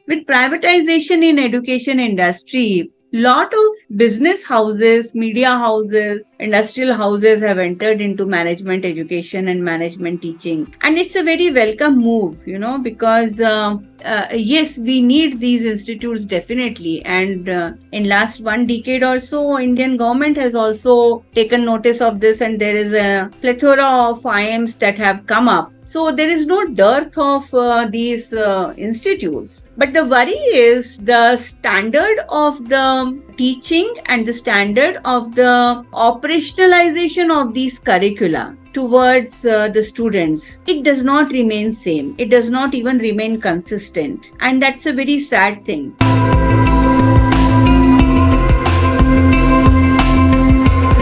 With privatization in education industry, lot of business houses, media houses, industrial houses have entered into management education and management teaching. And it's a very welcome move, because yes, we need these institutes definitely. And in last one decade or so, Indian government has also taken notice of this, and there is a plethora of IIMs that have come up. So there is no dearth of these institutes. But the worry is the standard of the teaching and the standard of the operationalization of these curricula towards the students. It does not remain same. It does not even remain consistent. And that's a very sad thing.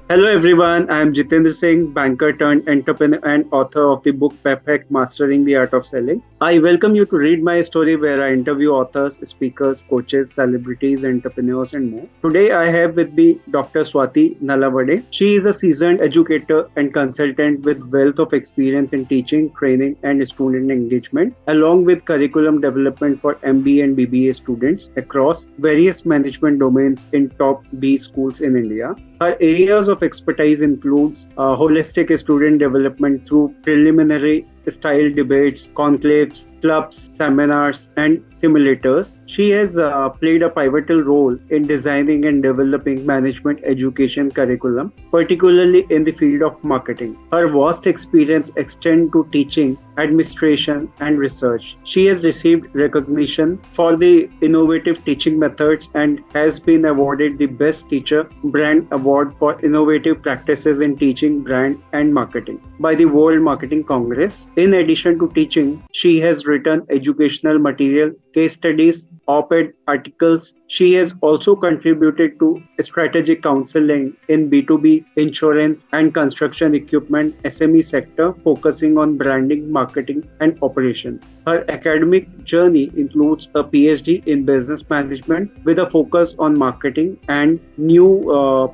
Hello everyone, I am Jitendra Singh, banker turned entrepreneur and author of the book Perfect Mastering the Art of Selling. I welcome you to read my story where I interview authors, speakers, coaches, celebrities, entrepreneurs and more. Today I have with me Dr. Swati Nalawade. She is a seasoned educator and consultant with wealth of experience in teaching, training and student engagement, along with curriculum development for MBA and BBA students across various management domains in top B schools in India. Her areas of expertise includes holistic student development through preliminary style debates, conclaves, clubs, seminars, and simulators. She has played a pivotal role in designing and developing management education curriculum, particularly in the field of marketing. Her vast experience extends to teaching, administration, and research. She has received recognition for the innovative teaching methods and has been awarded the Best Teacher Brand Award for Innovative Practices in Teaching, Brand, and Marketing by the World Marketing Congress. In addition to teaching, she has written educational material, case studies, op-ed articles. She has also contributed to strategic counseling in B2B, insurance and construction equipment SME sector, focusing on branding, marketing and operations. Her academic journey includes a Ph.D. in business management with a focus on marketing and new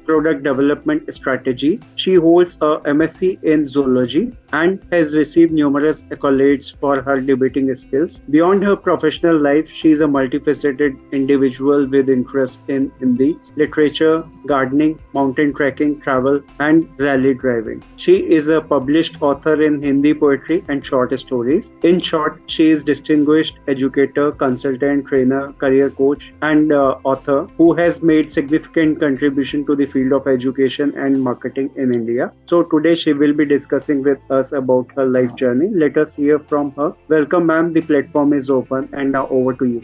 product development strategies. She holds a M.Sc. in Zoology and has received numerous accolades for her debating skills. Beyond her professional life, she is a multifaceted individual with interest in Hindi, literature, gardening, mountain trekking, travel, and rally driving. She is a published author in Hindi poetry and short stories. In short, she is distinguished educator, consultant, trainer, career coach, and author who has made significant contribution to the field of education and marketing in India. So today she will be discussing with us about her life journey. Let us hear from her. Welcome, ma'am. The platform is open, and now over to you.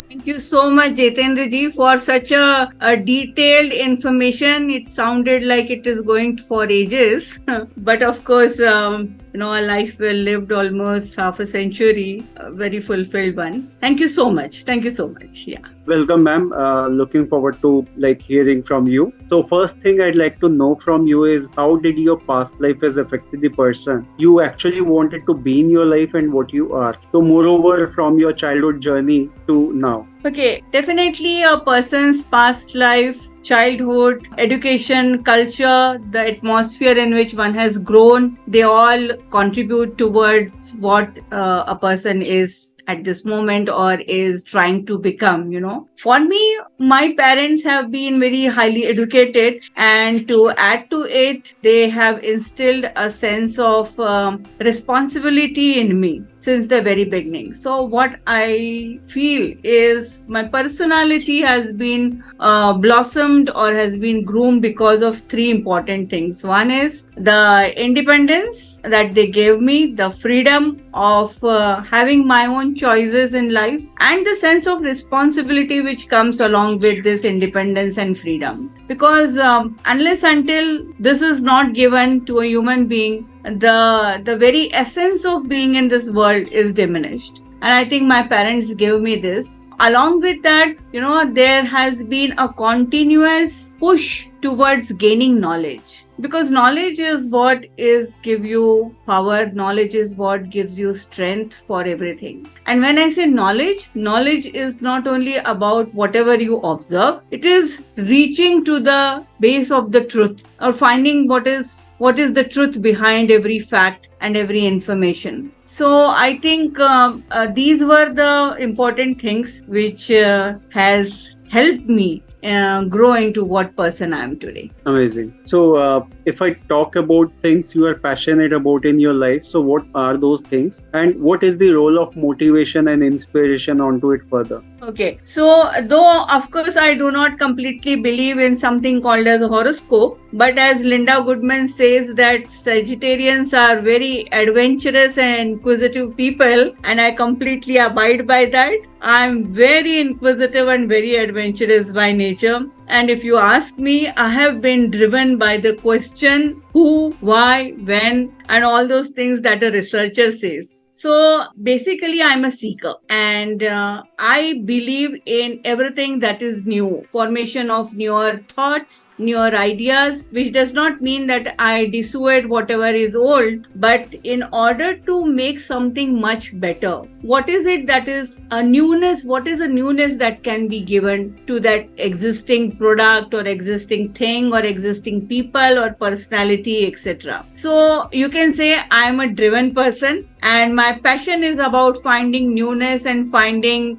Thank you so much, Jitendra ji, for such a detailed information. It sounded like it is going for ages, but of course, a life well lived, almost half a century, a very fulfilled one. Thank you so much. Thank you so much. Yeah. Welcome, ma'am. Looking forward to hearing from you. So first thing I'd like to know from you is how did your past life has affected the person you actually wanted to be in your life and what you are. So moreover, from your childhood journey to now. Okay, definitely a person's past life, childhood, education, culture, the atmosphere in which one has grown, they all contribute towards what a person is at this moment or is trying to become, For me, my parents have been very highly educated, and to add to it, they have instilled a sense of responsibility in me since the very beginning. So what I feel is my personality has been blossomed or has been groomed because of three important things. One is the independence that they gave me, the freedom of having my own choices in life, and the sense of responsibility which comes along with this independence and freedom. Because unless until this is not given to a human being, the very essence of being in this world is diminished. And I think my parents gave me this. Along with that, there has been a continuous push towards gaining knowledge. because knowledge is what is give you power. Knowledge is what gives you strength for everything. And when I say knowledge, knowledge is not only about whatever you observe, it is reaching to the base of the truth, or finding what is the truth behind every fact and every information. So I think these were the important things which has helped me grow into what person I am today. Amazing. So, if I talk about things you are passionate about in your life, so what are those things, and what is the role of motivation and inspiration onto it further? Okay, so though of course I do not completely believe in something called as a horoscope, but as Linda Goodman says that Sagittarians are very adventurous and inquisitive people, and I completely abide by that. I'm very inquisitive and very adventurous by nature. And if you ask me, I have been driven by the question who, why, when, and all those things that a researcher says. So basically, I'm a seeker, and I believe in everything that is new, formation of newer thoughts, newer ideas, which does not mean that I dissuade whatever is old, but in order to make something much better, what is it that is a newness? What is a newness that can be given to that existing product or existing thing or existing people or personality, etc. So you can say I am a driven person, and my passion is about finding newness and finding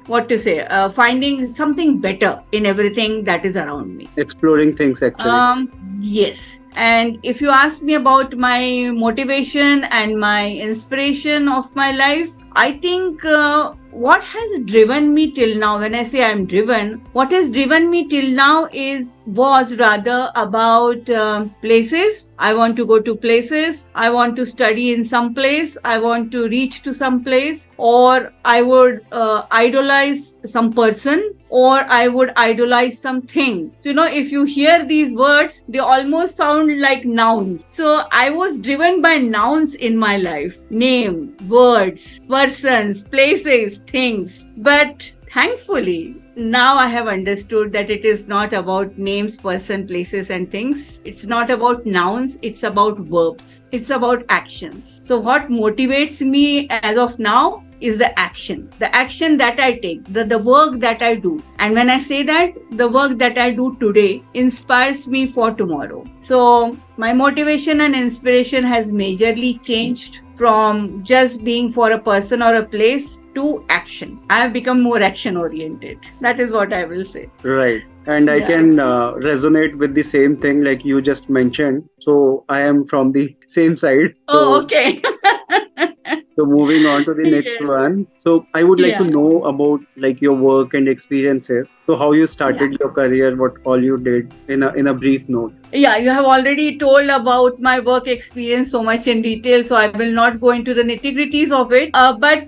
finding something better in everything that is around me. Exploring things actually. Yes. And if you ask me about my motivation and my inspiration of my life, I think what has driven me till now, when I say I'm driven, what has driven me till now was rather about places. I want to go to places. I want to study in some place. I want to reach to some place, or I would idolize some person, or I would idolize something. So, if you hear these words, they almost sound like nouns. So I was driven by nouns in my life. Name, words, persons, places, things. But thankfully, now I have understood that it is not about names, person, places, and things. It's not about nouns. It's about verbs. It's about actions. So what motivates me as of now is the action that I take, the work that I do. And when I say that, the work that I do today inspires me for tomorrow. So my motivation and inspiration has majorly changed from just being for a person or a place to action. I have become more action oriented. That is what I will say. Right. And I can resonate with the same thing like you just mentioned. So I am from the same side. Oh, okay. So moving on to the next Yes. one. So I would like to Yeah. know about like your work and experiences. So how you Yeah. started your career, what all you did in a brief note. Yeah, you have already told about my work experience so much in detail, so I will not go into the nitty-gritties of it. But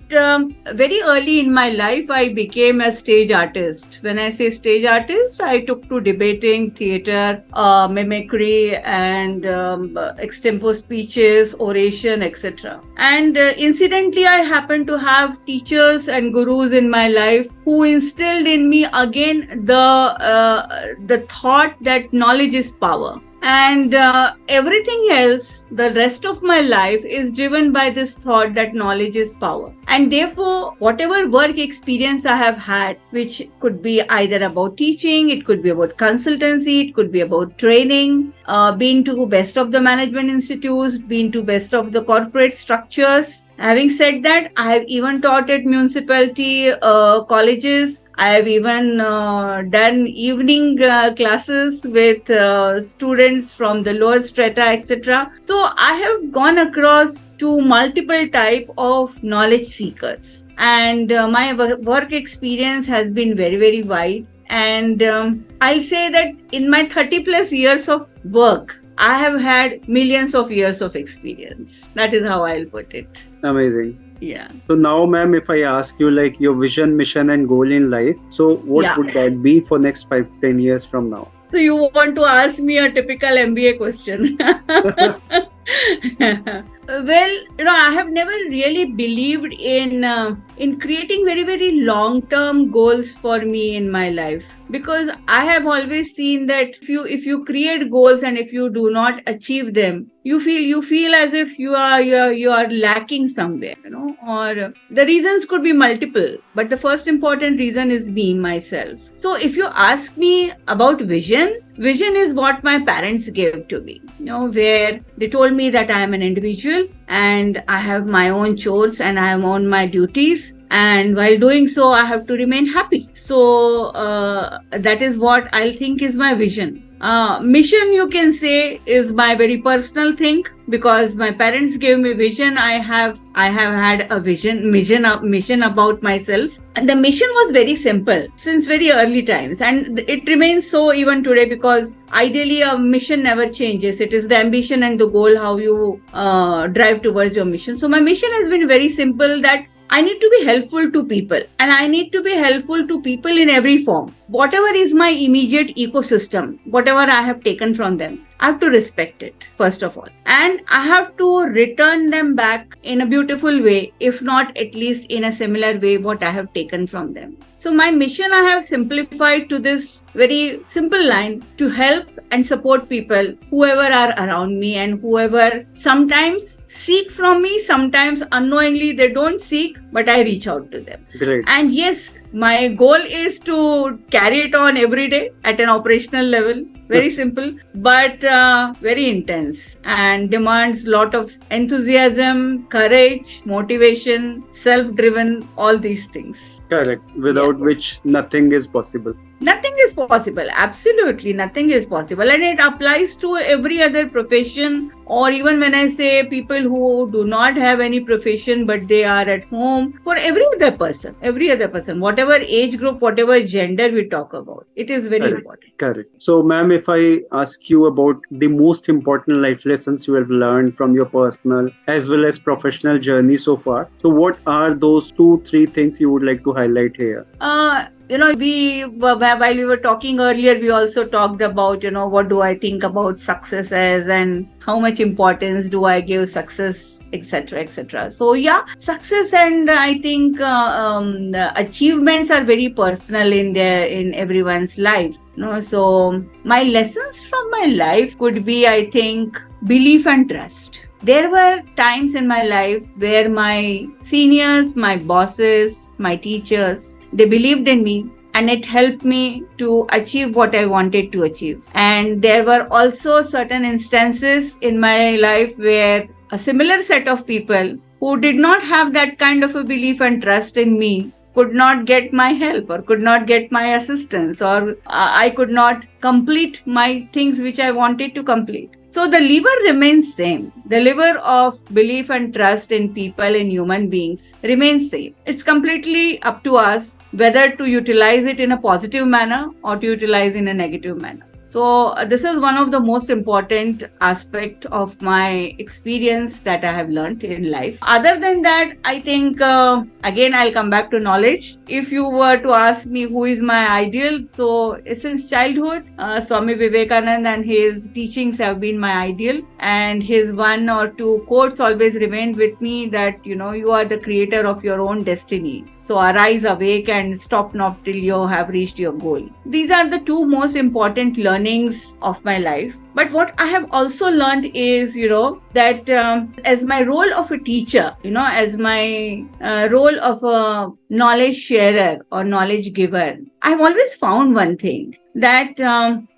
very early in my life, I became a stage artist. When I say stage artist, I took to debating, theater, mimicry, and extempo speeches, oration, etc. And incidentally, I happened to have teachers and gurus in my life who instilled in me again the thought that knowledge is power. And everything else, the rest of my life is driven by this thought that knowledge is power. And therefore, whatever work experience I have had, which could be either about teaching, it could be about consultancy, it could be about training, been to best of the management institutes, been to best of the corporate structures. Having said that, I have even taught at municipality colleges. I have even done evening classes with students from the lower strata, etc. So I have gone across to multiple type of knowledge seekers, and my work experience has been very, very wide. And I'll say that in my 30 plus years of work, I have had millions of years of experience. That is how I'll put it. Amazing. Yeah. So now, ma'am, if I ask you like your vision, mission, and goal in life, so what would that be for next 5-10 years from now? So you want to ask me a typical MBA question. Well, I have never really believed in creating very, very long-term goals for me in my life, because I have always seen that if you create goals and if you do not achieve them, you feel as if you are lacking somewhere, or the reasons could be multiple, but the first important reason is me myself. So if you ask me about vision is what my parents gave to me, where they told me that I am an individual and I have my own chores and I am on my duties. And while doing so, I have to remain happy. So that is what I'll think is my vision. Mission, you can say, is my very personal thing, because my parents gave me vision. I have had a mission about myself, and the mission was very simple since very early times, and it remains so even today, because ideally a mission never changes. It is the ambition and the goal how you drive towards your mission. So my mission has been very simple, that I need to be helpful to people, and I need to be helpful to people in every form. Whatever is my immediate ecosystem, whatever I have taken from them, I have to respect it, first of all. And I have to return them back in a beautiful way, if not at least in a similar way what I have taken from them. So my mission I have simplified to this very simple line: to help and support people, whoever are around me and whoever sometimes seek from me, sometimes unknowingly they don't seek, but I reach out to them. Great. And yes, my goal is to carry it on every day at an operational level. Very simple, but very intense, and demands a lot of enthusiasm, courage, motivation, self-driven, all these things. Correct. Without which nothing is possible. Nothing is possible. Absolutely nothing is possible. And it applies to every other profession, or even when I say people who do not have any profession but they are at home, for every other person, whatever age group, whatever gender we talk about, it is very important. Correct. So, ma'am, if I ask you about the most important life lessons you have learned from your personal as well as professional journey so far, so what are those 2-3 things you would like to highlight here? While we were talking earlier, we also talked about, what do I think about successes and how much importance do I give success, etc., etc. So yeah, success and I think achievements are very personal in everyone's life. So my lessons from my life could be, I think, belief and trust. There were times in my life where my seniors, my bosses, my teachers, they believed in me, and it helped me to achieve what I wanted to achieve. And there were also certain instances in my life where a similar set of people who did not have that kind of a belief and trust in me could not get my help or could not get my assistance, or I could not complete my things which I wanted to complete. So the lever remains same. The lever of belief and trust in people, in human beings, remains same. It's completely up to us whether to utilize it in a positive manner or to utilize in a negative manner. So this is one of the most important aspect of my experience that I have learned in life. Other than that, I think, again, I'll come back to knowledge. If you were to ask me who is my ideal, so since childhood, Swami Vivekananda and his teachings have been my ideal. And his 1 or 2 quotes always remained with me, that, you are the creator of your own destiny. So arise, awake, and stop not till you have reached your goal. These are the 2 most important learnings of my life. But what I have also learned is, that as my role of a teacher, as my role of a knowledge sharer or knowledge giver, I've always found one thing, that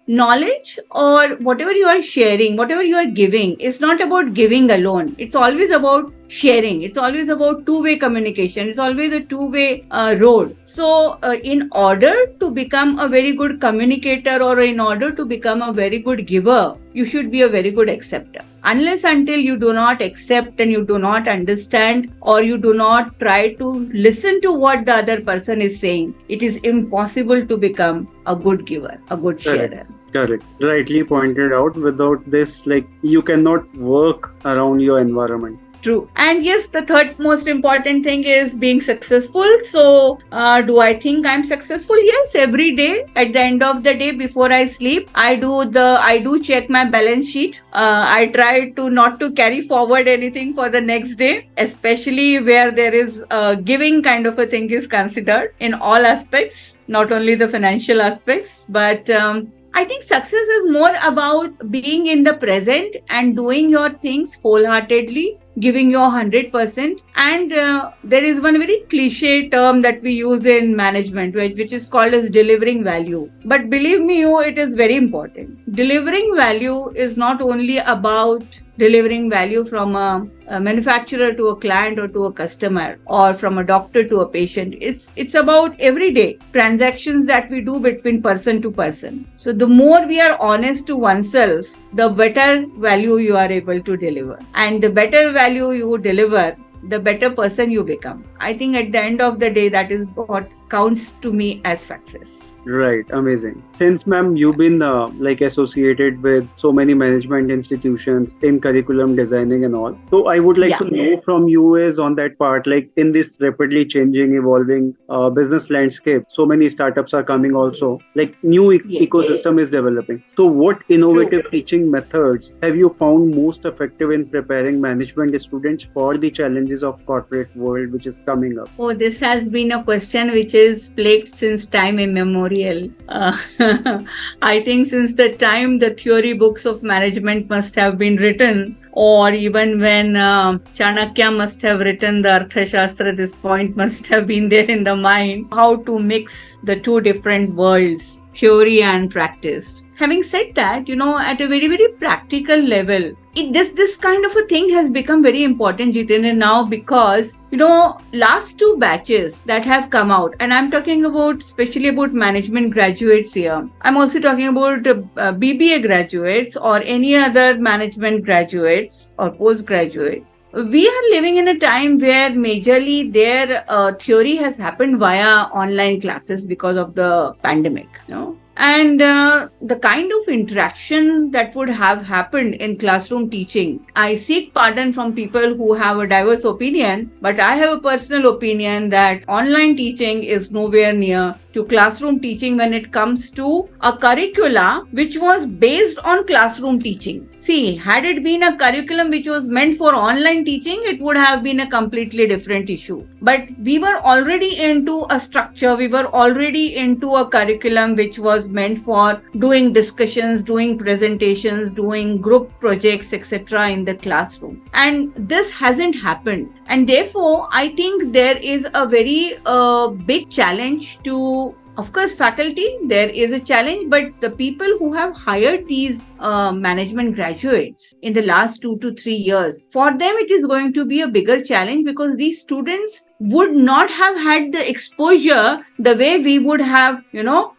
knowledge or whatever you are sharing, whatever you are giving, is not about giving alone. It's always about sharing. It's always about two-way communication. It's always a two-way road. So in order to become a very good communicator, or in order to become a very good giver, you should be a very good acceptor. Unless until you do not accept and you do not understand, or you do not try to listen to what the other person is saying, it is impossible to become a good giver, a good sharer. Correct. Rightly pointed out. Without this, you cannot work around your environment. True. And yes, the third most important thing is being successful. So, do I think I'm successful? Yes, every day at the end of the day before I sleep, I do check my balance sheet. I try to not to carry forward anything for the next day, especially where there is giving kind of a thing is considered in all aspects, not only the financial aspects, but I think success is more about being in the present and doing your things wholeheartedly, giving your 100%. And there is one very cliche term that we use in management, which is called as delivering value. But believe me, it is very important. Delivering value is not only about delivering value from a manufacturer to a client or to a customer, or from a doctor to a patient. It's about everyday transactions that we do between person to person. So the more we are honest to oneself, the better value you are able to deliver. And the better value you deliver, the better person you become. I think at the end of the day, that is what counts to me as success. Right, amazing. Since ma'am, you've been associated with so many management institutions in curriculum designing and all. So I would like to know from you is on that part, like in this rapidly changing, evolving business landscape, so many startups are coming also, like new ecosystem is developing. So what innovative teaching methods have you found most effective in preparing management students for the challenges of corporate world which is coming up? Oh, this has been a question which is plagued since time immemorial. I think since the time the theory books of management must have been written, or even when Chanakya must have written the Arthashastra, this point must have been there in the mind, how to mix the two different worlds, theory and practice. Having said that, at a very, very practical level, this kind of a thing has become very important, Jitendra, now, because, last two batches that have come out, and I'm talking about, especially about management graduates here. I'm also talking about BBA graduates or any other management graduates or postgraduates. We are living in a time where majorly their theory has happened via online classes because of the pandemic, And the kind of interaction that would have happened in classroom teaching, I seek pardon from people who have a diverse opinion, but I have a personal opinion that online teaching is nowhere near to classroom teaching when it comes to a curricula which was based on classroom teaching. See, had it been a curriculum which was meant for online teaching, it would have been a completely different issue. But we were already into a structure, we were already into a curriculum which was meant for doing discussions, doing presentations, doing group projects, etc. in the classroom. And this hasn't happened. And therefore, I think there is a very big challenge to, of course, faculty, there is a challenge, but the people who have hired these management graduates in the last 2 to 3 years, for them it is going to be a bigger challenge, because these students would not have had the exposure the way we would have,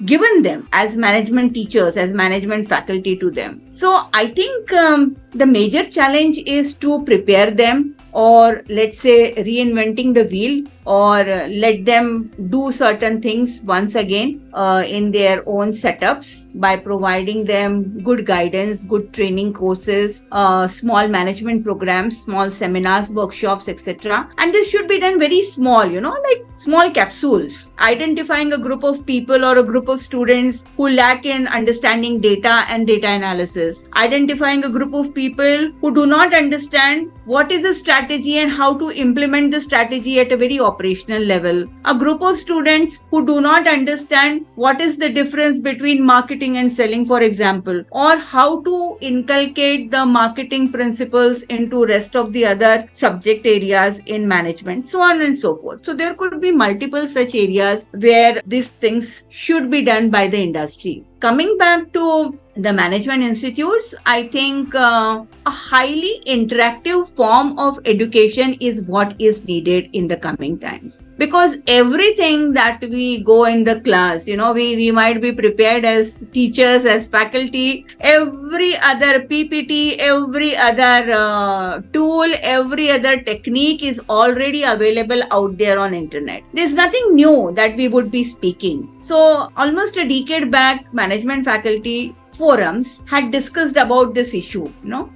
given them as management teachers, as management faculty to them. So I think the major challenge is to prepare them, or let's say reinventing the wheel, or let them do certain things once again in their own setups by providing them good guidance, good training courses, small management programs, small seminars, workshops, etc. And this should be done very small, like small capsules, identifying a group of people or a group of students who lack in understanding data and data analysis, identifying a group of people who do not understand what is the strategy and how to implement the strategy at a very operational level, a group of students who do not understand what is the difference between marketing and selling, for example, or how to inculcate the marketing principles into rest of the other subject areas in management, so on and so forth. So there could be multiple such areas where these things should be done by the industry. Coming back to the management institutes, I think a highly interactive form of education is what is needed in the coming times. Because everything that we go in the class, we might be prepared as teachers, as faculty, every other PPT, every other tool, every other technique is already available out there on internet. There's nothing new that we would be speaking. So almost a decade back, management faculty forums had discussed about this issue,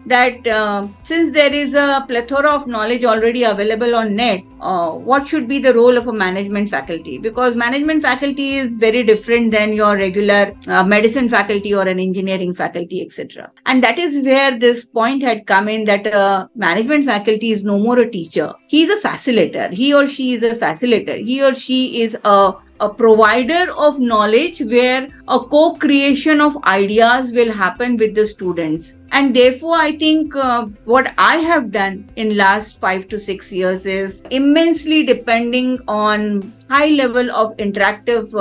that since there is a plethora of knowledge already available on net, what should be the role of a management faculty? Because management faculty is very different than your regular medicine faculty or an engineering faculty, etc. And that is where this point had come in, that management faculty is no more a teacher. He is a facilitator. He or she is a facilitator. He or she is a provider of knowledge, where a co-creation of ideas will happen with the students. And therefore, I think what I have done in last 5 to 6 years is immensely depending on high level of interactive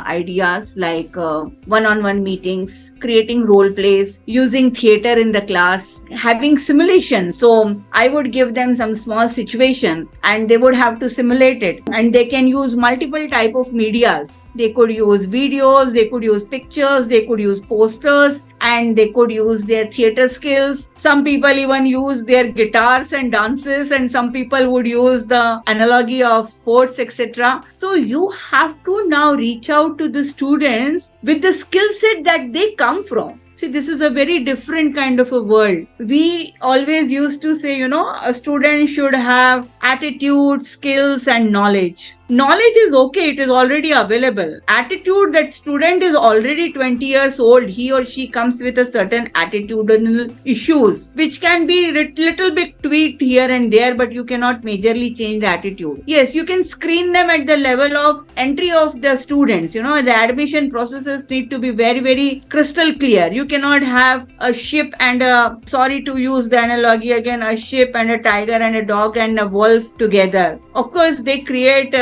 ideas, like one-on-one meetings, creating role plays, using theater in the class, having simulation. So I would give them some small situation and they would have to simulate it, and they can use multiple type of medias. They could use videos, they could use pictures, they could use posters, and they could use their theater skills. Some people even use their guitars and dances, and some people would use the analogy of sports, etc. So you have to now reach out to the students with the skill set that they come from. See, this is a very different kind of a world. We always used to say, a student should have attitude, skills, and knowledge. Knowledge is okay, it is already available. Attitude, that student is already 20 years old, he or she comes with a certain attitudinal issues, which can be little bit tweaked here and there, but you cannot majorly change the attitude. Yes, you can screen them at the level of entry of the students. The admission processes need to be very, very crystal clear. You cannot have a ship and sorry to use the analogy again, a ship and a tiger and a dog and a wolf together. Of course, they create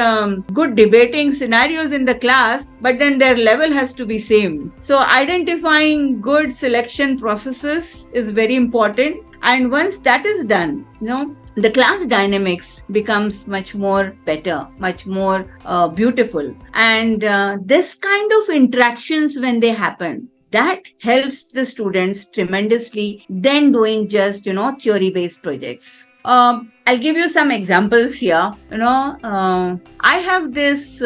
good debating scenarios in the class, but then their level has to be same. So identifying good selection processes is very important. And once that is done, the class dynamics becomes much more better, much more beautiful. And this kind of interactions, when they happen, that helps the students tremendously than doing just, theory-based projects. I'll give you some examples here. I have this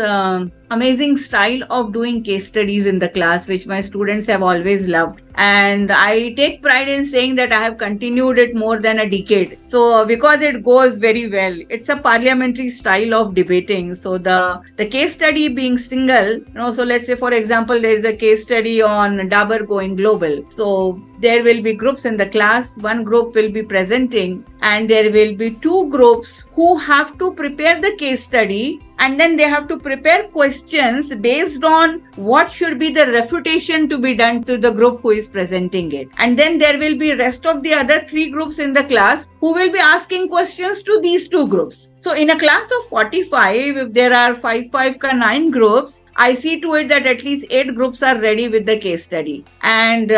amazing style of doing case studies in the class, which my students have always loved. And I take pride in saying that I have continued it more than a decade. So because it goes very well, it's a parliamentary style of debating. So the case study being single, so let's say, for example, there is a case study on Dabur going global. So there will be groups in the class. One group will be presenting, and there will be two groups who have to prepare the case study, and then they have to prepare questions based on what should be the refutation to be done to the group who is presenting it. And then there will be rest of the other three groups in the class who will be asking questions to these two groups. So in a class of 45, if there are 9 groups, I see to it that at least 8 groups are ready with the case study. And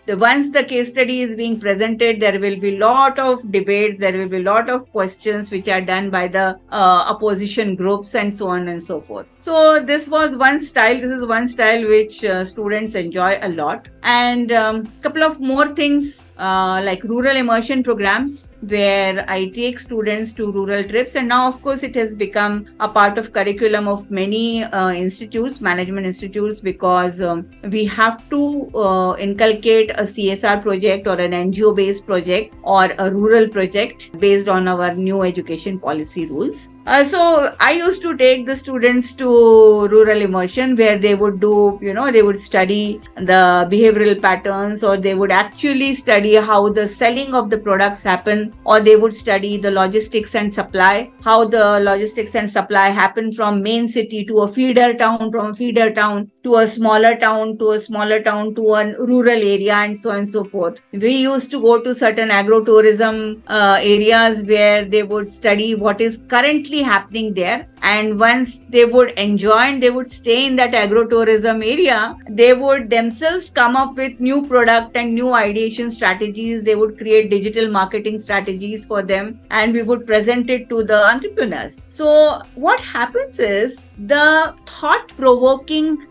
once the case study is being presented, there will be lot of debates, there will be lot of questions which are done by the opposition groups, and so on and so forth. So this was one style. This is one style which students enjoy a lot. And couple of more things like rural immersion programs, where I take students to rural trips. And now, of course, it has become a part of curriculum of many institutes, management institutes, because we have to inculcate a CSR project or an NGO based project or a rural project based on our new education policy rules. So I used to take the students to rural immersion, where they would do, they would study the behavioral patterns, or they would actually study how the selling of the products happen, or they would study the logistics and supply, how the logistics and supply happen from main city to a feeder town, from a feeder town to a smaller town, to a smaller town to a rural area, and so on and so forth. We used to go to certain agro-tourism areas, where they would study what is currently happening there. And once they would enjoy and they would stay in that agro-tourism area, they would themselves come up with new product and new ideation strategies. They would create digital marketing strategies for them, and we would present it to the entrepreneurs. So what happens is, the thought-provoking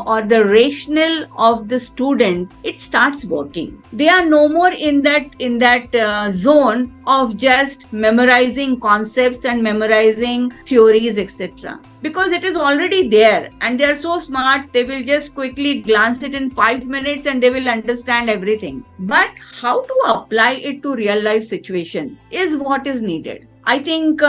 or the rationale of the student, it starts working. They are no more in that zone of just memorizing concepts and memorizing theories, etc. Because it is already there and they are so smart, they will just quickly glance it in 5 minutes and they will understand everything. But how to apply it to real life situation is what is needed. I think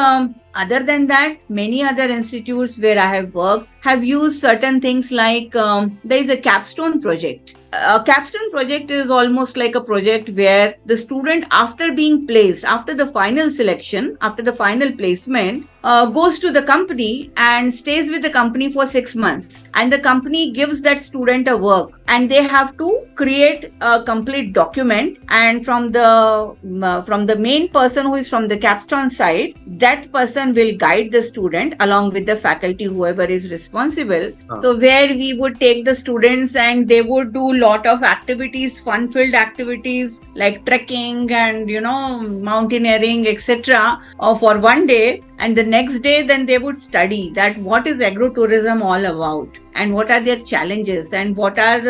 other than that, many other institutes where I have worked have used certain things like there is a capstone project. A capstone project is almost like a project where the student, after being placed, after the final selection, after the final placement, goes to the company and stays with the company for 6 months. And the company gives that student a work and they have to create a complete document. And from the main person who is from the capstone side, that person will guide the student along with the faculty, whoever is responsible. So where we would take the students and they would do lot of activities, fun-filled activities like trekking and mountaineering, etc. For one day, and the next day then they would study that what is agrotourism all about and what are their challenges and what are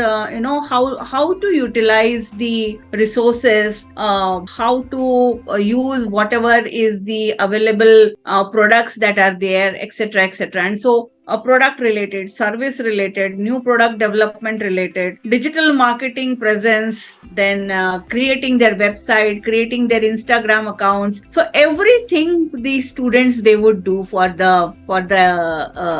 how to utilize the resources, how to use whatever is the available products that are there, etc., etc. And so product related, service related, new product development related, digital marketing presence, then creating their website, creating their Instagram accounts. So everything these students they would do for the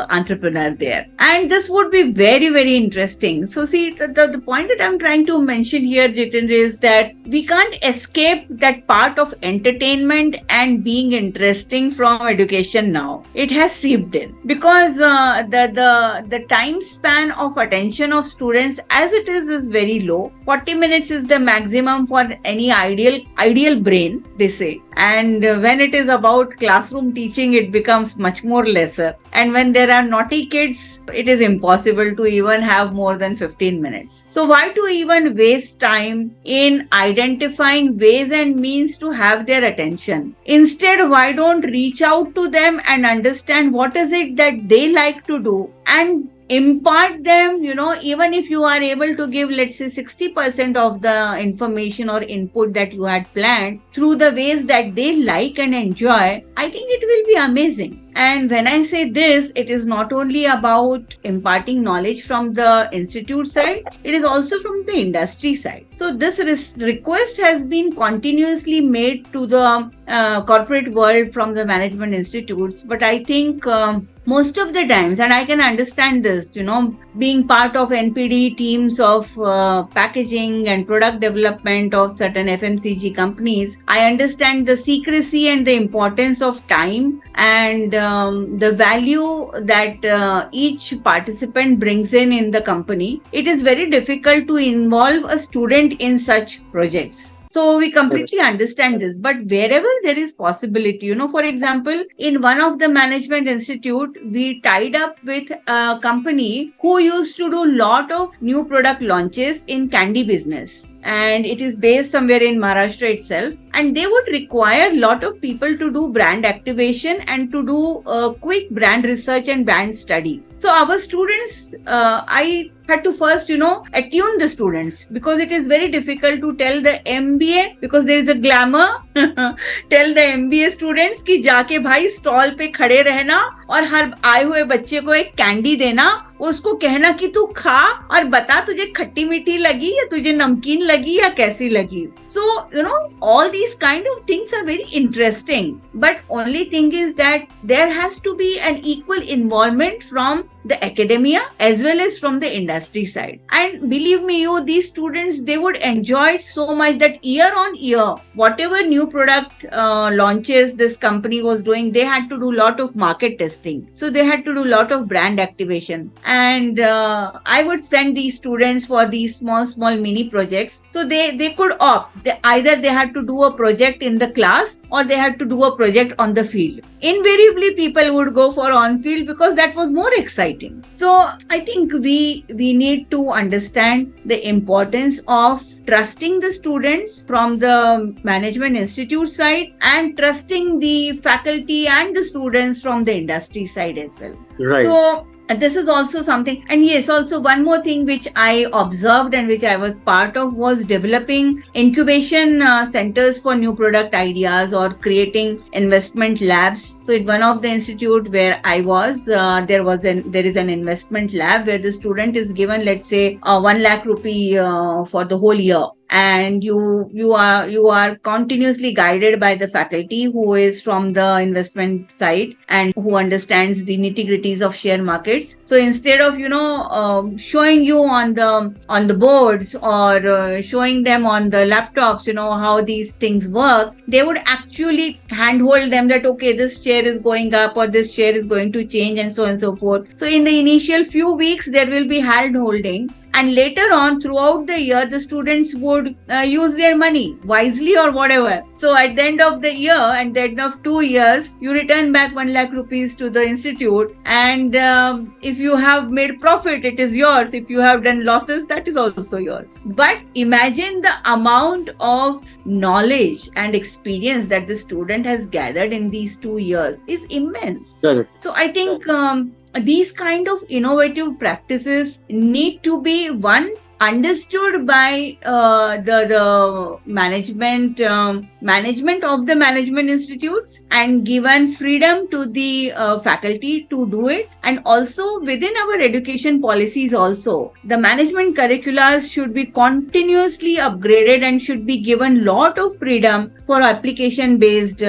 entrepreneur there, and this would be very, very interesting. So see, the point that I'm trying to mention here, Jitendra, is that we can't escape that part of entertainment and being interesting from education now. It has seeped in because the time span of attention of students as it is very low. 40 minutes is the maximum for any ideal brain, they say. And when it is about classroom teaching, it becomes much more lesser. And when there are naughty kids, it is impossible to even have more than 15 minutes. So why to even waste time in identifying ways and means to have their attention? Instead, why don't reach out to them and understand what is it that they like to do and impart them, even if you are able to give, let's say, 60% of the information or input that you had planned through the ways that they like and enjoy, I think it will be amazing. And when I say this, it is not only about imparting knowledge from the institute side, it is also from the industry side. So this request has been continuously made to the corporate world from the management institutes. But I think most of the times, and I can understand this, being part of NPD teams of packaging and product development of certain FMCG companies, I understand the secrecy and the importance of time and the value that each participant brings in the company. It is very difficult to involve a student in such projects. So we completely understand this, but wherever there is possibility, for example, in one of the management institute, we tied up with a company who used to do lot of new product launches in candy business. And it is based somewhere in Maharashtra itself. And they would require a lot of people to do brand activation and to do quick brand research and brand study. So our students, I had to first, attune the students, because it is very difficult to tell the MBA, because there is a glamour, tell the MBA students कि जाके भाई stall पे खड़े रहना और हर आए हुए बच्चे को एक कैंडी देना और उसको कहना कि तू खा और बता तुझे खट्टी मीठी लगी या तुझे नमकीन लगी या कैसी लगी. So, all these kind of things are very interesting. But only thing is that there has to be an equal involvement from the academia as well as from the industry side. And believe me, these students, they would enjoy it so much that year on year, whatever new product launches this company was doing, they had to do lot of market testing. So they had to do lot of brand activation. And I would send these students for these small mini projects. So they could opt. Either they had to do a project in the class or they had to do a project on the field. Invariably, people would go for on-field because that was more exciting. So I think we need to understand the importance of trusting the students from the management institute side and trusting the faculty and the students from the industry side as well. Right. So And this is also something. And yes, also one more thing which I observed and which I was part of was developing incubation centers for new product ideas or creating investment labs. So at one of the institute where I was, there is an investment lab where the student is given, let's say, 1 lakh rupee for the whole year, and you are continuously guided by the faculty who is from the investment side and who understands the nitty-gritties of share markets. So instead of showing you on the boards or showing them on the laptops how these things work, they would actually handhold them that okay, this share is going up or this share is going to change, and so on and so forth. So in the initial few weeks there will be hand holding, and later on throughout the year the students would use their money wisely or whatever. So at the end of the year and the end of 2 years, you return back 1 lakh rupees to the institute, and if you have made profit, it is yours. If you have done losses, that is also yours. But imagine the amount of knowledge and experience that the student has gathered in these 2 years is immense. Correct. So I think these kind of innovative practices need to be understood by the management of the management institutes, and given freedom to the faculty to do it. And also within our education policies also, the management curricula should be continuously upgraded and should be given lot of freedom for application based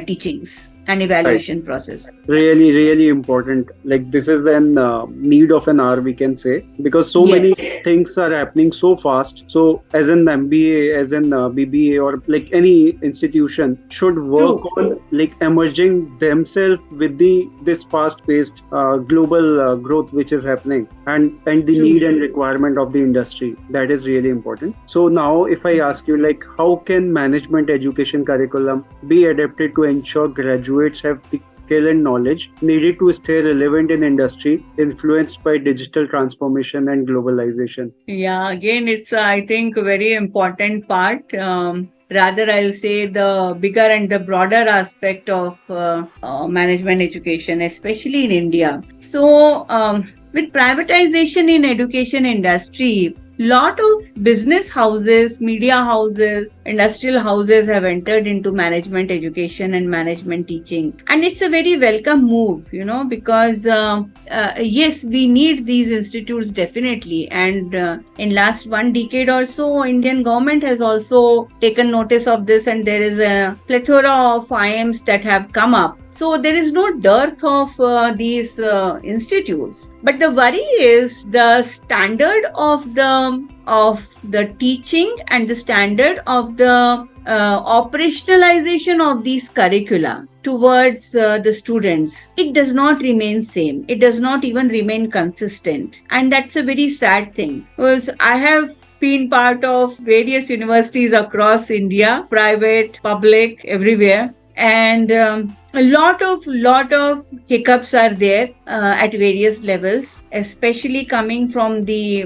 teachings and evaluation process. Really, really important. Like this is an need of an hour, we can say, because so Yes. many things are happening so fast. So as an MBA, as an BBA, or like any institution should work True. on like emerging themselves with this fast-paced global growth which is happening, and the True. need and requirement of the industry. That is really important. So now, if I ask you, like, how can management education curriculum be adapted to ensure graduates have the skill and knowledge needed to stay relevant in industry influenced by digital transformation and globalization? Yeah, again, it's, I think, a very important part. Rather, I'll say the bigger and the broader aspect of management education, especially in India. So, with privatization in education industry, lot of business houses, media houses, industrial houses have entered into management education and management teaching. And it's a very welcome move, because yes, we need these institutes definitely. And in last 1 decade or so, Indian government has also taken notice of this, and there is a plethora of IIMs that have come up. So there is no dearth of these institutes. But the worry is the standard of the teaching and the standard of the operationalization of these curricula towards the students. It does not remain same. It does not even remain consistent. And that's a very sad thing, because I have been part of various universities across India, private, public, everywhere. And a lot of hiccups are there at various levels, especially coming from the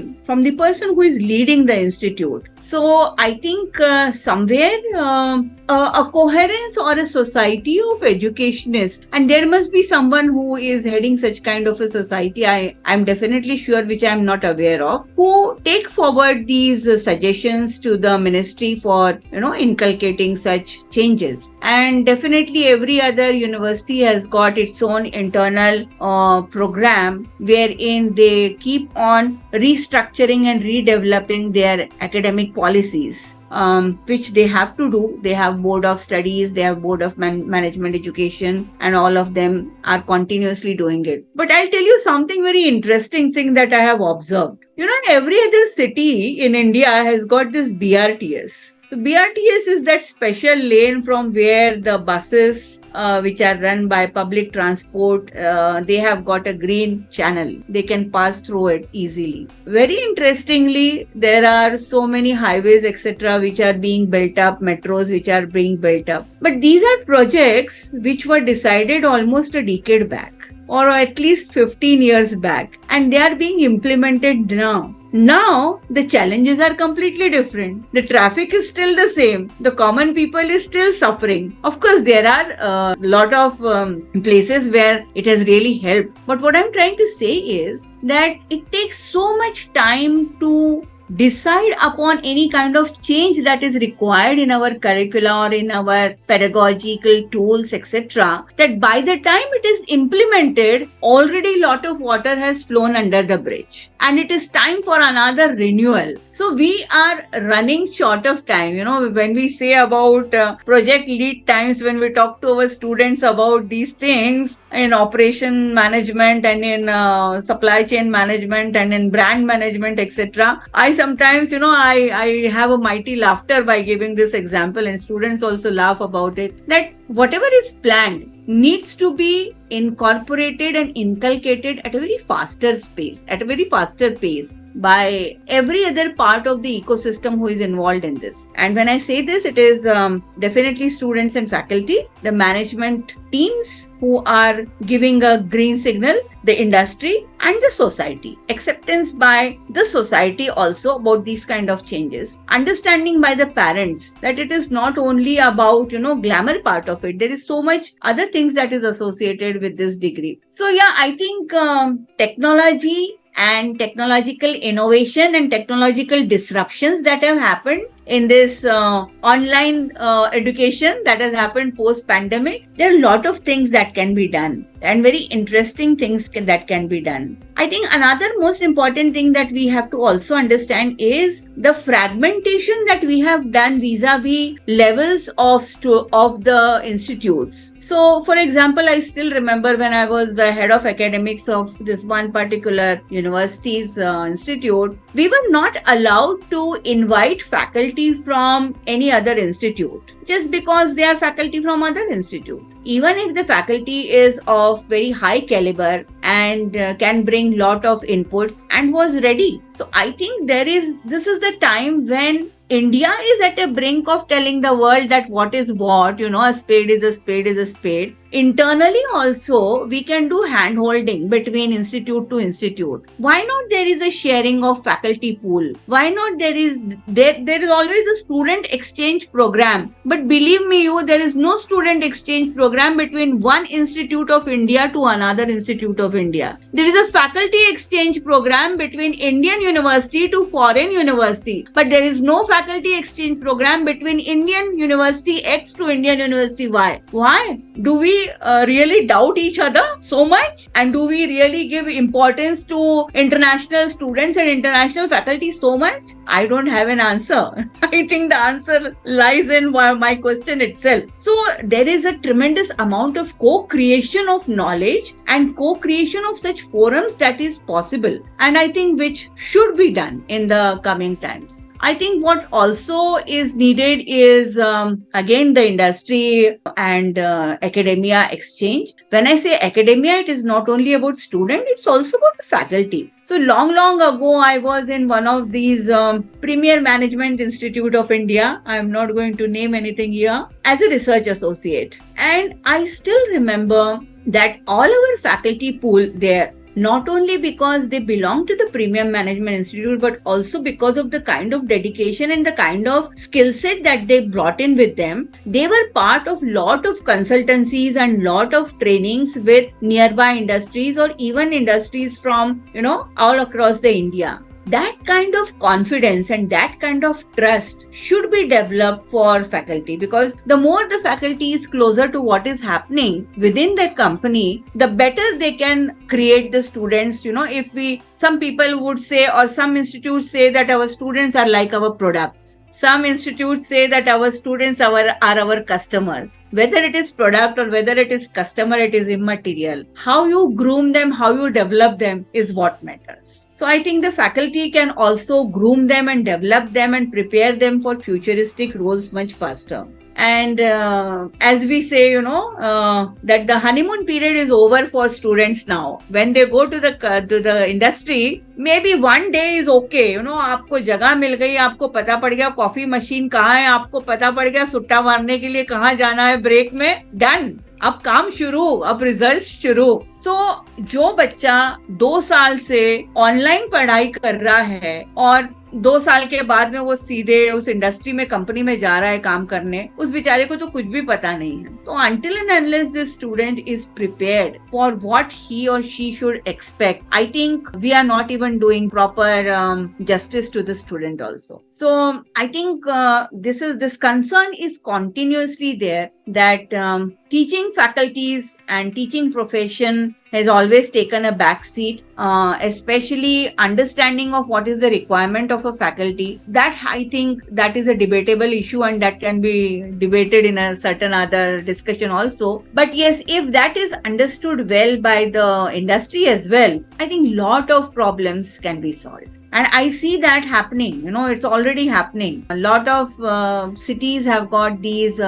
person who is leading the institute. So I think somewhere a coherence or a society of educationists, and there must be someone who is heading such kind of a society, I'm definitely sure, which I'm not aware of, who take forward these suggestions to the ministry for inculcating such changes. And definitely every other university has got its own internal program wherein they keep on restructuring and redeveloping their academic policies, which they have to do. They have board of studies, they have board of management education, and all of them are continuously doing it. But I'll tell you something very interesting thing that I have observed. Every other city in India has got this BRTS. So BRTS is that special lane from where the buses which are run by public transport, they have got a green channel. They can pass through it easily. Very interestingly, there are so many highways, etc., which are being built up, metros which are being built up. But these are projects which were decided almost a decade back, or at least 15 years back, and they are being implemented now. Now, the challenges are completely different. The traffic is still the same. The common people is still suffering. Of course, there are a lot of places where it has really helped. But what I'm trying to say is that it takes so much time to decide upon any kind of change that is required in our curricula or in our pedagogical tools, etc., that by the time it is implemented, already a lot of water has flown under the bridge and it is time for another renewal. So we are running short of time. When we say about project lead times, when we talk to our students about these things in operation management and in supply chain management and in brand management, etc., I sometimes, I have a mighty laughter by giving this example, and students also laugh about it, that whatever is planned needs to be incorporated and inculcated at a very faster pace by every other part of the ecosystem who is involved in this. And when I say this, it is definitely students and faculty, the management teams who are giving a green signal, the industry and the society. Acceptance by the society also about these kind of changes. Understanding by the parents that it is not only about, glamour part of it. There is so much other things that is associated with this degree. So yeah, I think technology and technological innovation and technological disruptions that have happened in this online education that has happened post-pandemic, there are a lot of things that can be done and very interesting things that can be done. I think another most important thing that we have to also understand is the fragmentation that we have done vis-a-vis levels of the institutes. So, for example, I still remember when I was the head of academics of this one particular university's institute, we were not allowed to invite faculty from any other institute just because they are faculty from other institute. Even if the faculty is of very high caliber and can bring lot of inputs and was ready. So I think this is the time when India is at a brink of telling the world that what is what, a spade is a spade is a spade. Internally also, we can do hand-holding between institute to institute. Why not there is a sharing of faculty pool? Why not there is always a student exchange program. But believe me, there is no student exchange program between one institute of India to another institute of India. There is a faculty exchange program between Indian university to foreign university. But there is no faculty exchange program between Indian University X to Indian University Y. Why? Do we really doubt each other so much? And do we really give importance to international students and international faculty so much? I don't have an answer. I think the answer lies in my question itself. So there is a tremendous amount of co-creation of knowledge and co-creation of such forums that is possible, and I think which should be done in the coming times. I think what also is needed is, again, the industry and academia exchange. When I say academia, it is not only about student, it's also about the faculty. So long ago, I was in one of these premier management institute of India. I'm not going to name anything here, as a research associate. And I still remember that all our faculty pool there, not only because they belong to the Premium Management Institute, but also because of the kind of dedication and the kind of skill set that they brought in with them. They were part of lot of consultancies and lot of trainings with nearby industries or even industries from, all across the India. That kind of confidence and that kind of trust should be developed for faculty, because the more the faculty is closer to what is happening within the company, the better they can create the students. Some people would say, or some institutes say, that our students are like our products. Some institutes say that our students are our customers. Whether it is product or whether it is customer, it is immaterial. How you groom them, how you develop them is what matters. So I think the faculty can also groom them and develop them and prepare them for futuristic roles much faster. And as we say, that the honeymoon period is over for students now. When they go to the industry, maybe one day is okay. आपको जगह मिल गई, आपको पता पड़ गया coffee machine कहाँ है, आपको पता पड़ गया सुट्टा मारने के लिए कहाँ जाना है ब्रेक में, done. अब काम शुरू, अब रिजल्ट शुरू। सो जो बच्चा 2 साल से ऑनलाइन पढ़ाई कर रहा है और 2 साल के बाद में वो सीधे उस इंडस्ट्री में, कंपनी में जा रहा है काम करने, उस बेचारे को तो कुछ भी पता नहीं है। तो until and unless this student is prepared for what he or she should expect, I think we are not even doing proper justice to the student also. So I think this concern is continuously there, that teaching faculties and teaching profession has always taken a back seat, especially understanding of what is the requirement of a faculty. That I think that is a debatable issue, and that can be debated in a certain other discussion also. But yes, if that is understood well by the industry as well, I think lot of problems can be solved. And I see that happening, it's already happening. A lot of cities have got these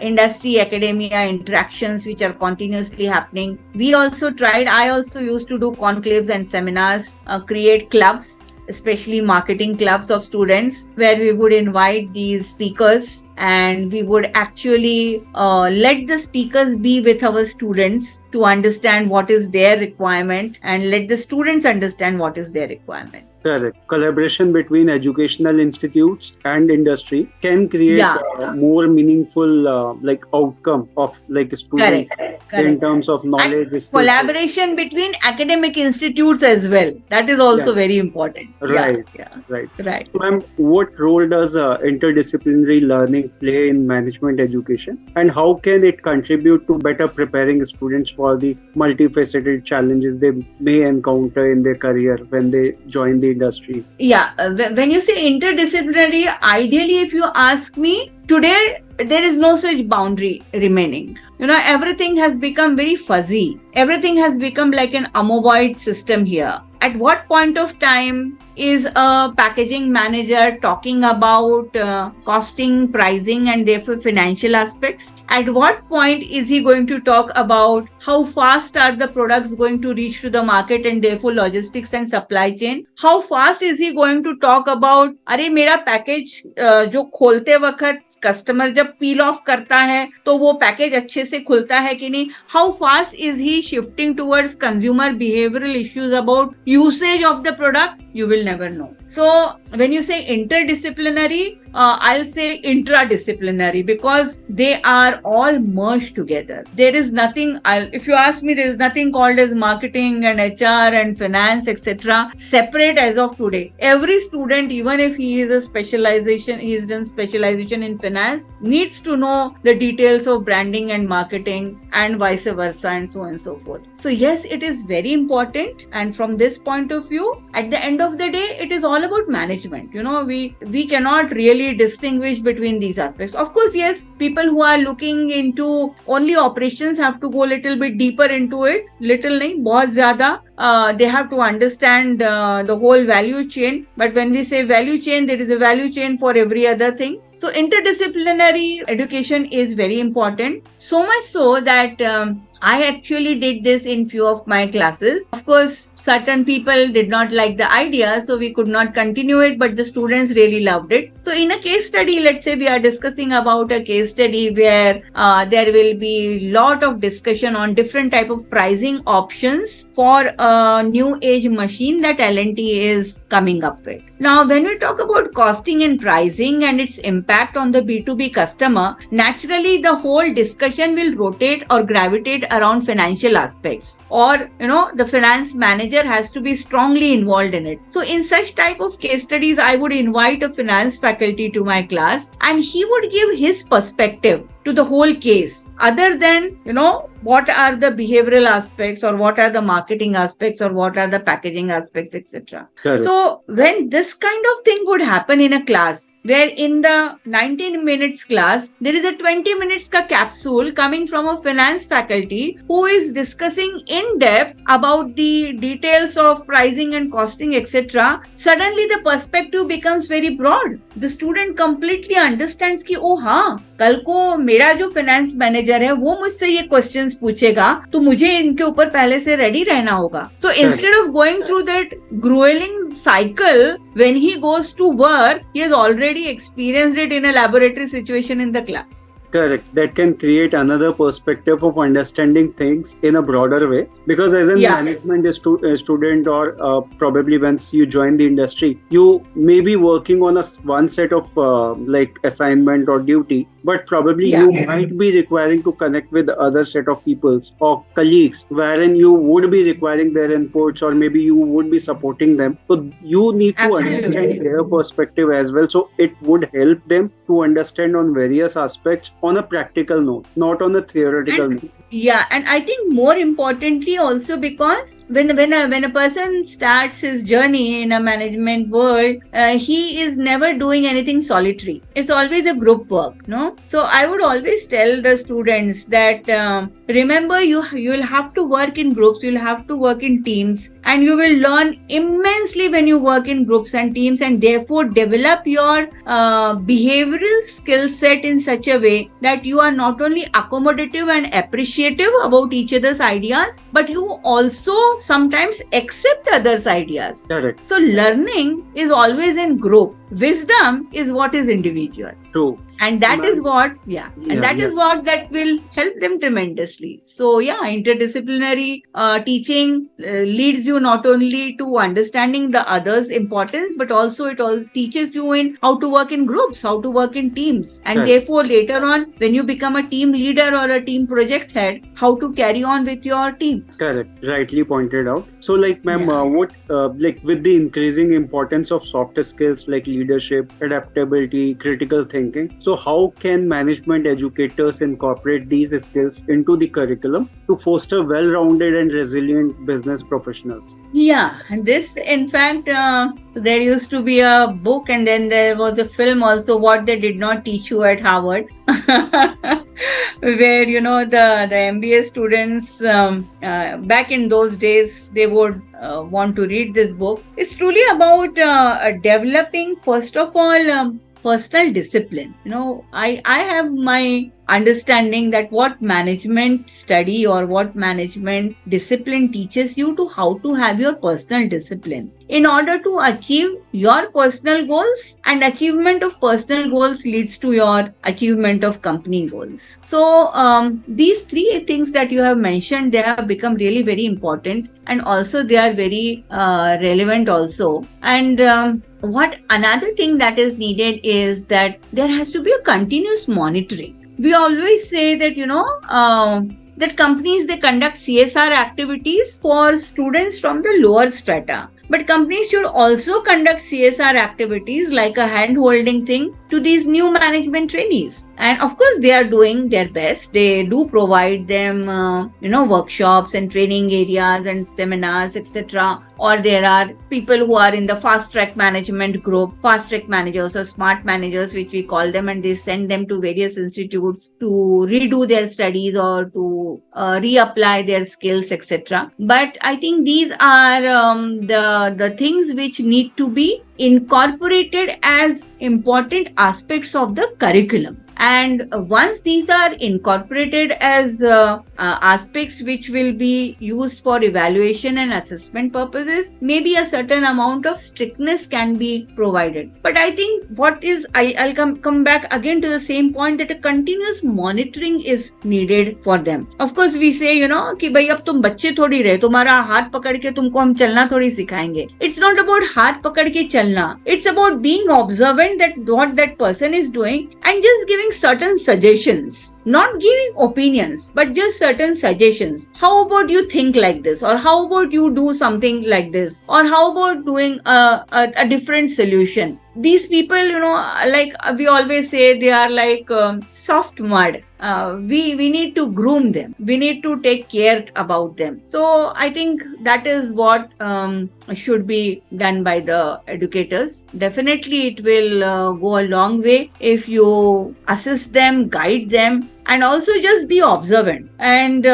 industry academia interactions which are continuously happening. I also used to do conclaves and seminars, create clubs, especially marketing clubs of students, where we would invite these speakers and we would actually let the speakers be with our students to understand what is their requirement, and let the students understand what is their requirement. Correct. Collaboration between educational institutes and industry can create more meaningful outcome of students in terms of knowledge. And collaboration between academic institutes as well. That is also very important. Right. Right. So, ma'am, what role does interdisciplinary learning play in management education, and how can it contribute to better preparing students for the multifaceted challenges they may encounter in their career when they join the industry? When you say interdisciplinary, ideally, if you ask me, today there is no such boundary remaining. Everything has become very fuzzy. Everything has become like an amoeboid system here. At what point of time is a packaging manager talking about costing, pricing, and therefore financial aspects? At what point is he going to talk about how fast are the products going to reach to the market and therefore logistics and supply chain? How fast is he going to talk about, अरे मेरा package जो खोलते वक्त customer जब पील of करता है तो वो पैकेज अच्छे से खुलता है कि नहीं? How fast is he shifting towards consumer behavioral issues about usage of the product? You will never know. So when you say interdisciplinary, I'll say intradisciplinary, because they are all merged together. There is nothing, if you ask me, there is nothing called as marketing and HR and finance, etc. separate as of today. Every student, even if he is he's done specialization in finance, needs to know the details of branding and marketing and vice versa, and so on and so forth. So yes, it is very important. And from this point of view, at the end of the day, it is all about management. We cannot really distinguish between these aspects. Of course, yes, people who are looking into only operations have to go a little bit deeper into it. Little nahi, bahut zyada. They have to understand the whole value chain. But when we say value chain, there is a value chain for every other thing. So interdisciplinary education is very important. So much so that I actually did this in few of my classes. Of course, certain people did not like the idea, so we could not continue it, but the students really loved it. So in a case study, let's say we are discussing about a case study where there will be lot of discussion on different type of pricing options for a new age machine that L&T is coming up with. Now, when we talk about costing and pricing and its impact on the B2B customer, naturally the whole discussion will rotate or gravitate around financial aspects, or the finance manager has to be strongly involved in it. So in such type of case studies, I would invite a finance faculty to my class, and he would give his perspective to the whole case, other than what are the behavioral aspects, or what are the marketing aspects, or what are the packaging aspects, etc. So when this kind of thing would happen in a class, where in the 19 minutes class, there is a 20 minutes ka capsule coming from a finance faculty who is discussing in depth about the details of pricing and costing, etc. Suddenly the perspective becomes very broad. The student completely understands कि oh हाँ, कल को मेरा जो finance manager है वो मुझसे ये क्वेश्चंस पूछेगा, तो मुझे इनके ऊपर पहले से रेडी रहना होगा. So instead of going through that grueling cycle, when he goes to work, he has already experienced it in a laboratory situation in the class. Correct. That can create another perspective of understanding things in a broader way. Because as a Yeah, management student, or probably once you join the industry, you may be working on one set of like assignment or duty, but probably yeah, you might be requiring to connect with other set of peoples or colleagues, wherein you would be requiring their inputs, or maybe you would be supporting them. So you need to understand absolutely. their perspective as well. So it would help them to understand on various aspects on a practical note, not on a theoretical And note. yeah, and I think more importantly also, because when a person starts his journey in a management world, he is never doing anything solitary. It's always a group work, no? So I would always tell the students that, remember, you will have to work in groups, you'll have to work in teams, and you will learn immensely when you work in groups and teams, and therefore develop your behavioral skill set in such a way that you are not only accommodative and appreciative about each other's ideas, but you also sometimes accept others' ideas. Correct. So learning is always in group. Wisdom is what is individual. True. And So, that is ma'am, what, yeah, and yeah, that yeah. is what that will help them tremendously. So yeah, interdisciplinary teaching leads you not only to understanding the others importance, but also it also teaches you in how to work in groups, how to work in teams, and Correct. therefore later on when you become a team leader or a team project head, how to carry on with your team. Correct. Rightly pointed out. So, like, ma'am, Yeah. what, like, with the increasing importance of soft skills like leadership, adaptability, critical thinking, so how can management educators incorporate these skills into the curriculum to foster well-rounded and resilient business professionals? Yeah, and this, in fact, there used to be a book, and then there was a film also, What They Did Not Teach You at Harvard, where, the MBA students, back in those days, they would want to read this book. It's truly about developing, first of all, personal discipline. I have my understanding that what management study or what management discipline teaches you to how to have your personal discipline in order to achieve your personal goals, and achievement of personal goals leads to your achievement of company goals. So these three things that you have mentioned, they have become really very important, and also they are very relevant also. And what another thing that is needed is that there has to be a continuous monitoring. We always say that, that companies, they conduct CSR activities for students from the lower strata. But companies should also conduct CSR activities like a hand holding thing to these new management trainees. And of course, they are doing their best. They do provide them, workshops and training areas and seminars, etc. Or there are people who are in the fast track management group, fast track managers or smart managers, which we call them, and they send them to various institutes to redo their studies or to reapply their skills, etc. But I think these are the things which need to be incorporated as important aspects of the curriculum. And once these are incorporated as aspects which will be used for evaluation and assessment purposes, maybe a certain amount of strictness can be provided. But I think I'll come back again to the same point, that a continuous monitoring is needed for them. Of course, we say, कि भाई अब तुम बच्चे थोड़ी रहे, तुम्हारा हाथ पकड़ के तुमको हम चलना थोड़ी सिखाएंगे. It's not about हाथ पकड़ के चलना. It's about being observant that what that person is doing and just giving certain suggestions, not giving opinions, but just certain suggestions. How about you think like this, or how about you do something like this, or how about doing a different solution? These people, like we always say, they are like soft mud. We need to groom them. We need to take care about them. So I think that is what should be done by the educators. Definitely, it will go a long way if you assist them, guide them, and also just be observant. And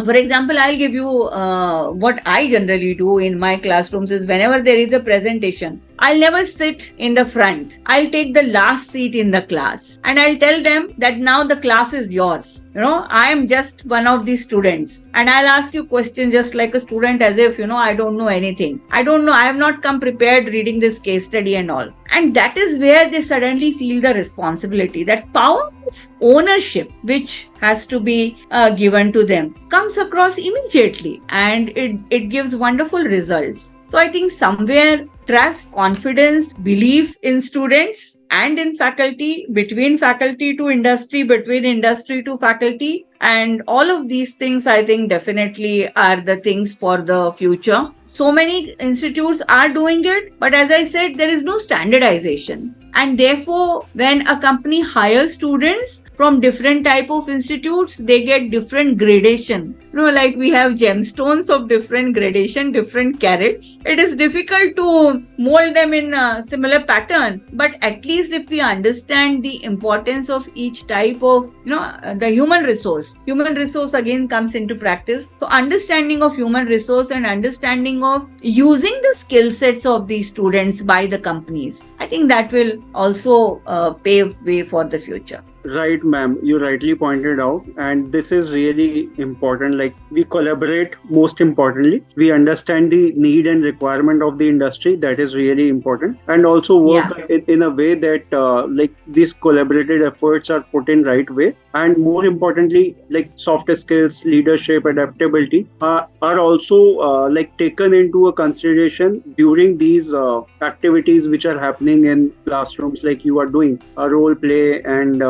for example, I'll give you what I generally do in my classrooms is, whenever there is a presentation, I'll never sit in the front. I'll take the last seat in the class and I'll tell them that now the class is yours. I am just one of the students and I'll ask you questions just like a student as if, I don't know anything. I don't know. I have not come prepared reading this case study and all. And that is where they suddenly feel the responsibility, that power of ownership, which has to be given to them, comes across immediately and it gives wonderful results. So I think somewhere trust, confidence, belief in students and in faculty, between faculty to industry, between industry to faculty, and all of these things I think definitely are the things for the future. So many institutes are doing it, but as I said, there is no standardization. And therefore, when a company hires students from different type of institutes, they get different gradation. Like we have gemstones of different gradation, different carats. It is difficult to mold them in a similar pattern. But at least if we understand the importance of each type of, the human resource again comes into practice. So understanding of human resource and understanding of using the skill sets of these students by the companies, I think that will also pave way for the future. Right, ma'am. You rightly pointed out, and this is really important. Like, we collaborate, most importantly. We understand the need and requirement of the industry. That is really important. And also work in a way that these collaborated efforts are put in right way. And more importantly, like soft skills, leadership, adaptability are also taken into a consideration during these activities which are happening in classrooms, like you are doing a role play and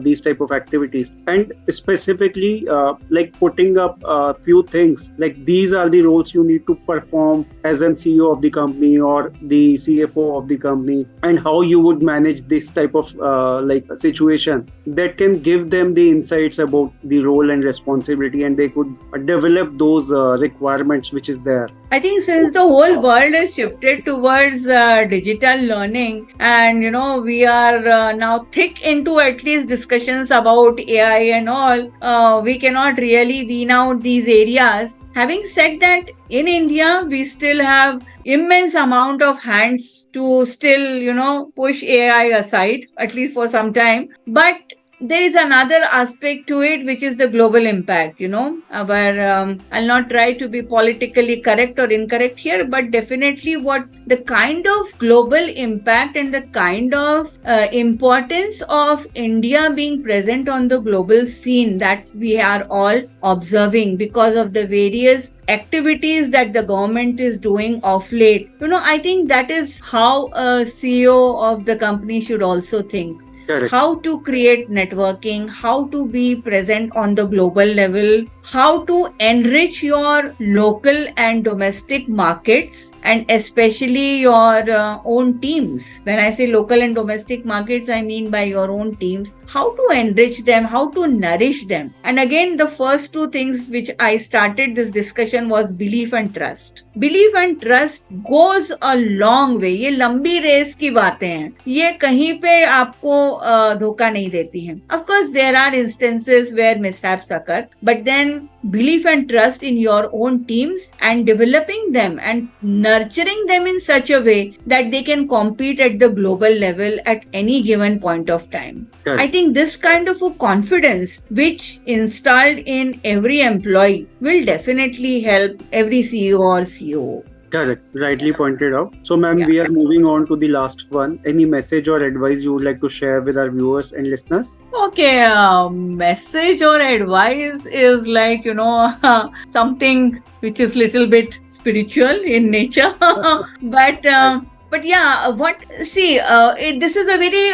these type of activities, and specifically like putting up a few things like these are the roles you need to perform as an CEO of the company or the CFO of the company, and how you would manage this type of situation that can give them the insights about the role and responsibility, and they could develop those requirements which is there. I think since the whole world is shifted towards digital learning, and we are now thick into at least discussions about AI and all, we cannot really wean out these areas. Having said that, in India, we still have immense amount of hands to still, push AI aside, at least for some time. But there is another aspect to it, which is the global impact, where I'll not try to be politically correct or incorrect here, but definitely what the kind of global impact and the kind of importance of India being present on the global scene that we are all observing because of the various activities that the government is doing of late. I think that is how a CEO of the company should also think. Correct. How to create networking, how to be present on the global level, how to enrich your local and domestic markets, and especially your own teams. When I say local and domestic markets, I mean by your own teams. How to enrich them, how to nourish them. And again, the first two things which I started this discussion was belief and trust. Belief and trust goes a long way. ये लंबी race की बातें हैं. ये कहीं पे आपको धोखा नहीं देती हैं. Of course, there are instances where mishaps occur, but then belief and trust in your own teams and developing them and nurturing them in such a way that they can compete at the global level at any given point of time. Correct. I think this kind of a confidence which installed in every employee will definitely help every CEO or COO. Correct. Rightly pointed out. So, ma'am, we are moving on to the last one. Any message or advice you would like to share with our viewers and listeners? Okay, message or advice is like, something which is little bit spiritual in nature. But yeah, this is a very,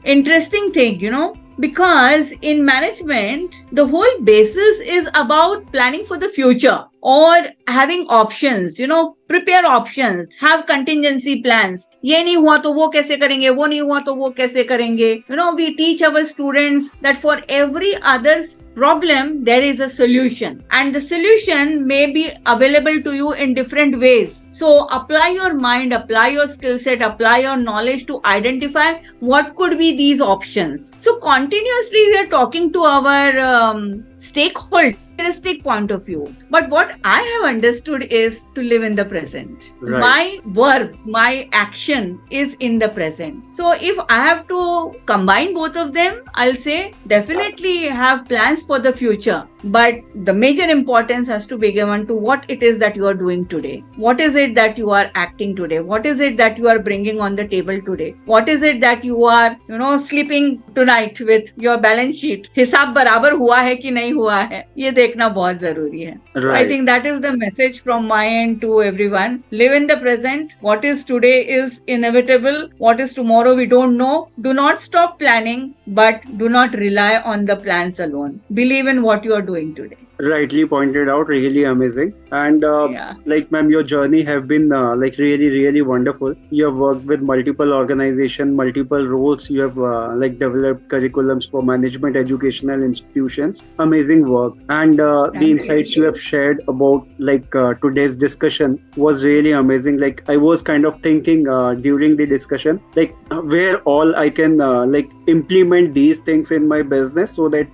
interesting thing, because in management, the whole basis is about planning for the future or having options, prepare options, have contingency plans. ये नहीं हुआ तो वो कैसे करेंगे, वो नहीं हुआ तो वो कैसे करेंगे. We teach our students that for every other problem, there is a solution. And the solution may be available to you in different ways. So apply your mind, apply your skill set, apply your knowledge to identify what could be these options. So continuously we are talking to our stakeholders futuristic point of view. But what I have understood is to live in the present. Right. My verb, my action is in the present. So if I have to combine both of them, I'll say definitely have plans for the future. But the major importance has to be given to what it is that you are doing today. What is it that you are acting today? What is it that you are bringing on the table today? What is it that you are, sleeping tonight with your balance sheet? हिसाब बराबर हुआ है कि नहीं हुआ है, ये देखना बहुत जरूरी है. So I Right. think that is the message from my end to everyone. Live in the present. What is today is inevitable. What is tomorrow we don't know. Do not stop planning, but do not rely on the plans alone. Believe in what you are doing today. Rightly pointed out, really amazing. And Yeah. like ma'am, your journey have been like really wonderful. You have worked with multiple organization, multiple roles. You have like developed curriculums for management educational institutions. Amazing work. And the Thank you. insights you have shared about like today's discussion was really amazing. Like I was kind of thinking during the discussion, like where all I can like implement these things in my business so that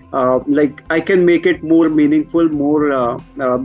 like I can make it more meaningful, more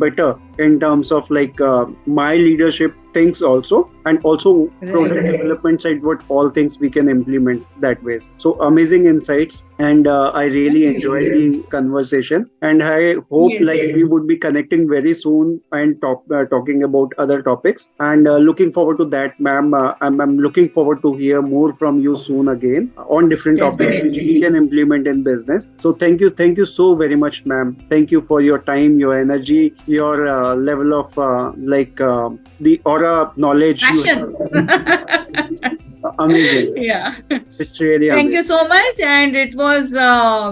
better in terms of like my leadership things also, and also product Right. development side, what all things we can implement that ways. So amazing insights, and I really Thank enjoyed you. the conversation, and I hope Yes. like we would be connecting very soon and talking about other topics, and looking forward to that, ma'am. I'm looking forward to hear more from you soon again on different topics which we Definitely. can implement in business. So thank you so very much, ma'am. Thank you for your time, your energy, your level of like the aura knowledge you Passion. have. Amazing. Yeah. It's really Thank you amazing. so much. And it was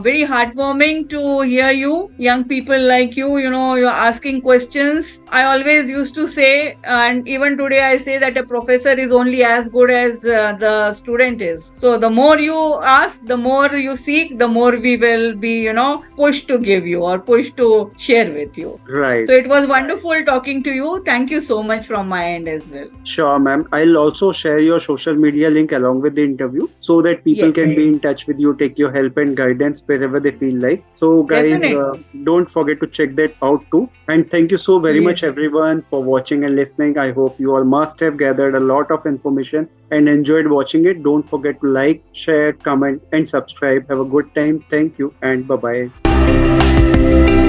very heartwarming to hear you, young people like you, you're asking questions. I always used to say, and even today I say that a professor is only as good as the student is. So the more you ask, the more you seek, the more we will be, pushed to give you or pushed to share with you. Right. So it was wonderful talking to you. Thank you so much from my end as well. Sure, ma'am. I'll also share your social media link along with the interview so that people Yes. can be in touch with you, take your help and guidance wherever they feel like. So, guys, Definitely. don't forget to check that out too. And thank you so very much, Yes. everyone, for watching and listening. I hope you all must have gathered a lot of information and enjoyed watching it. Don't forget to like, share, comment, and subscribe. Have a good time. Thank you, and bye bye.